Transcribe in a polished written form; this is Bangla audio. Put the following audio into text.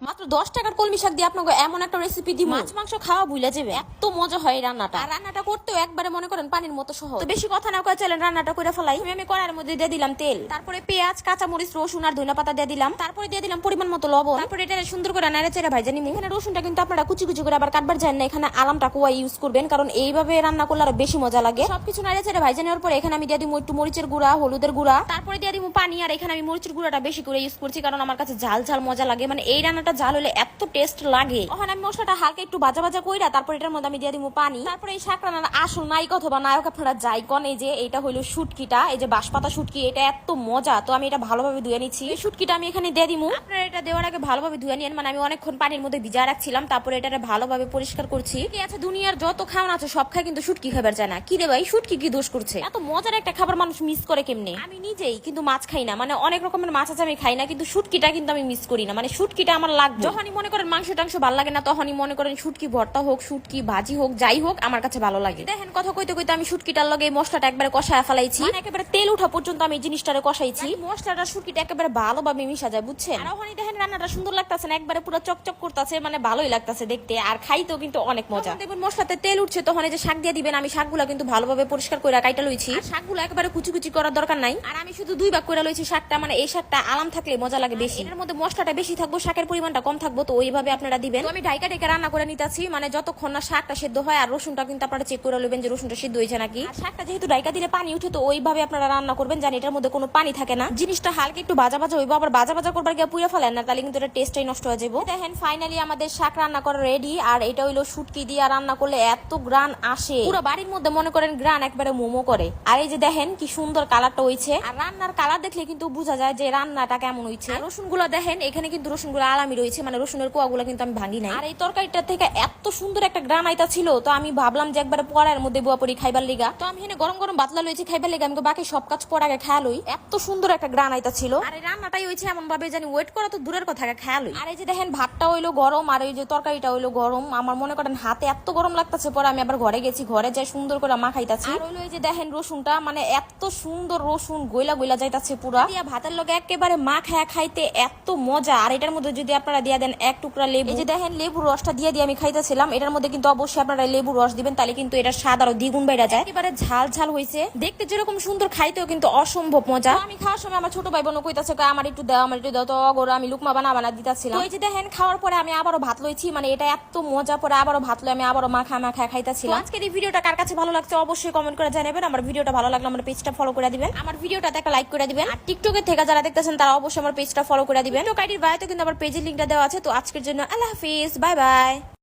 মাত্র 10 টাকার কলমি শাক দিয়ে আপনাকে এমন একটা রেসিপি দিব, মাছ মাংস খাওয়া ভুলে যাবে, এত মজা হয় রান্নাটা। আর রান্নাটা করতেও একবারে মনে করেন পানির মতো সহজ। তো বেশি কথা না কয়ে চলেন রান্নাটা করে ফেলাই। আমি কড়াইয়ের মধ্যে দিয়ে দিলাম তেল, তারপরে পেঁয়াজ, কাঁচা মরিচ, রসুন আর ধনিয়া পাতা দিয়ে দিলাম, তারপরে দিয়ে দিলাম পরিমাণ মতো লবণ। তারপরে এটা সুন্দর করে নেড়ে চেড়ে ভাজা নিব। এখানে রসুনটা কিন্তু আপনারা কুচি কুচি করে আবার কাটবার চান না, এখানে আলামটা কোয়া ইউজ করবেন, কারণ এইভাবে রান্না করলে আরো বেশি মজা লাগে। সবকিছু নেড়ে চেড়ে ভাজা নেওয়ার পরে এখানে আমি দিয়ে দিব একটু মরিচের গুঁড়া, হলুদের গুঁড়া, তারপরে দিয়ে দিব পানি। আর এখানে আমি মরিচের গুঁড়াটা বেশি করে ইউজ করছি, কারণ আমার কাছে ঝাল ঝাল মজা লাগে, মানে এই রান্নাটা ঝাল হলে এত টেস্ট লাগে। ওখানে আমি মশলাটা হালকা একটু ভাজা ভাজা কইরা তারপর এটার মধ্যে আমি দিয়ে দিব পানি। তারপরে এই শাক রান্নার আসল নায়ক অথবা নায়ক আপনারা যাই কন, এই যে এটা হইলো শুটকিটা, এই যে বাঁশপাতা শুটকি, এটা এত মজা। তো আমি এটা ভালোভাবে ধুয়ে নিচ্ছি। এই শুটকিটা আমি এখানে দিয়ে দিব। আপনারা এটা দেওয়ার আগে ভালোভাবে ধুয়ে নিন, মানে আমি অনেকক্ষণ পানির মধ্যে ভিজা রাখছিলাম, তারপরে এটা ভালোভাবে পরিষ্কার করছি। কি আছে দুনিয়ার যত খাওয়ান আছে সব খায়, কিন্তু শুটকি খাবার যায় না। কি রে ভাই, শুটকি কি দোষ করছে? এত মজার একটা খাবার মানুষ মিস করে কেমনে? আমি নিজেই কিন্তু মাছ খাই না, মানে অনেক রকমের মাছ আছে আমি খাই না, কিন্তু শুটকিটা কিন্তু আমি মিস করি না। মানে শুটকিটা আমার লাগবে। যখনই মনে করেন মাংস টাংস ভালো লাগে না, তখনই মনে করেন শুটকি ভর্তা হোক, শুটকি ভাজি হোক, যাই হোক আমার কাছে ভালো লাগে। দেখেন কথা কইতে কইতে আমি শুটকিটার লগে মশলাটা একবারে কষায় ফেলাইছি, মানে একেবারে তেল উঠা পর্যন্ত আমি জিনিসটারে কষাইছি। মশলাটা শুটকিটা একেবারে ভালোভাবে মিশা যায়, বুঝছেন? আর ওখানে দেখেন রান্নাটা সুন্দর লাগতেছে না, একবারে পুরো চকচক করতেছে, মানে ভালোই লাগতেছে দেখতে, আর খাইতেও কিন্তু অনেক মজা। দেখবেন মশলাতে তেল উঠছে, তখন এই যে শাক দিয়ে দিবেন। আমি শাকগুলা কিন্তু ভালোভাবে পরিষ্কার করে কাইটা লইছি। শাকগুলো একেবারে কুচি কুচি করার দরকার নাই, আর আমি শুধু 2 ভাগ করে লইছি শাকটা, মানে এই শাকটা আলাম থাকলে মজা লাগে বেশি। এর মধ্যে মশলাটা বেশি থাকবো, শাকের পরিমাণটা কম থাকবো, তো ওইভাবে আপনারা দিবেন। তো আমি ঢাইকা ঢাইকা রান্না করে নিতেছি, মানে যতক্ষণ না শাকটা সিদ্ধ হয়। আর রসুনটা কিন্তু আপনারা চেক করে নেবেন যে রসুনটা সিদ্ধ হয়েছে নাকি। আর শাকটা যেহেতু ঢাইকা দিলে পানি উঠে, তো ওইভাবে আপনারা রান্না করবেন জানি এটার মধ্যে কোনো পানি থাকে না। জিনিসটা হালকা একটু ভাজা ভাজা হইব, আবার ভাজা ভাজা করবার গিয়ে পুড়ে ফেলেন না, তাহলে কিন্তু এটা টেস্টটাই নষ্ট হয়ে যাবে। দেখেন ফাইনালি আমাদের শাক রান্না করা রেডি। আর এটা হইলো শুটকি দিয়ে রান্না করলে এত গ্রান আসে, পুরো বাড়ির মধ্যে মনে করেন গ্রান একবারে মোমো করে। আর এই যে দেখেন কি সুন্দর কালারটা হইছে, আর রান্নার কালার দেখলে কিন্তু বোঝা যায় যে রান্নাটা কেমন হইছে। রসুন গুলো দেখেন, এখানে কিন্তু রসুন গুলো আলামি রয়েছে, মানে রসুনের কোয়াগুলো কিন্তু আমি ভাঙি নাই। আর এই তরকারিটা থেকে এত সুন্দর একটা গ্রান আইতা ছিল, তো আমি ভাবলাম যে একবারে পড়ার মধ্যে বুয়া পড়ি খাইবার লিগা। তো আমি এখানে গরম গরম বাতলা লইছি খাইবার লিগা, আমি বাকি সব কাজ পর আগে খেয়াল হই। এত সুন্দর একটা গ্রান আইতা ছিল, আর এই রান্নাটাই হইছে এমন ভাবে জানি ওয়েট করা তো দূরের কথা, খেয়াল হই। আর এই যে দেখেন ভাতটা হইলো গরম, আর এই যে তরকারিটা হইলো গরম। আমার মনে করেন হাতে এত গরম লাগতেছে, পরে আমি আবার ঘরে গেছি, ঘরে যাই সুন্দর করে মাখাইতাছি। আর হইলো এই যে দেখেন রসুনটা, মানে এত সুন্দর রসুন গইলা গইলা যাইতাছে পুরা। ভাতের লগে একেবারে মা খায়া খাইতে এত মজা। আর এটার মধ্যে যদি আপনারা দিয়ে দেন 1 টুকরা লেবু, এই যে দেখেন লেবুর রসটা দিয়ে আমি খাইতেছিলাম। এটার মধ্যে কিন্তু অবশ্যই আপনারা লেবুর রস দিবেন, তাহলে কিন্তু এটা স্বাদ আরো দ্বিগুণ বেড়ে যায়। একেবারে ঝাল ঝাল হইছে, দেখতে যেরকম সুন্দর খাইতেও কিন্তু অসম্ভব মজা। আমি খাওয়ার সময় আমার ছোট ভাই বোন কইতাছে আমার একটু দাও, আমার একটু দাও, তো অগর আমি লুকমা বানা দিতাছিলাম। এই যে দেখেন খাওয়ার পরে আমি আবারও ভাত লইছি, মানে এটা এত মজা, পরে আবারও ভাত লই আমি আবারও মাখা খাইতাছিলাম। আজকের এই ভিডিওটা কার কাছে ভালো লাগছে অবশ্যই কমেন্ট করে জানাবেন। আমার ভিডিওটা ভালো লাগলে আমার পেজটা ফলো করে দিবেন, আমার ভিডিওটাতে একটা লাইক করে দিবেন। আর টিকটকে থেকে যারা দেখতেছেন তারা অবশ্যই আমার পেজটা ফলো করে দিবেন। টিকটক আইডির বায়োতে কিন্তু আমার পেজের লিংকটা দেওয়া আছে। তো আজকের জন্য আল্লাহ হাফিজ, বাই বাই।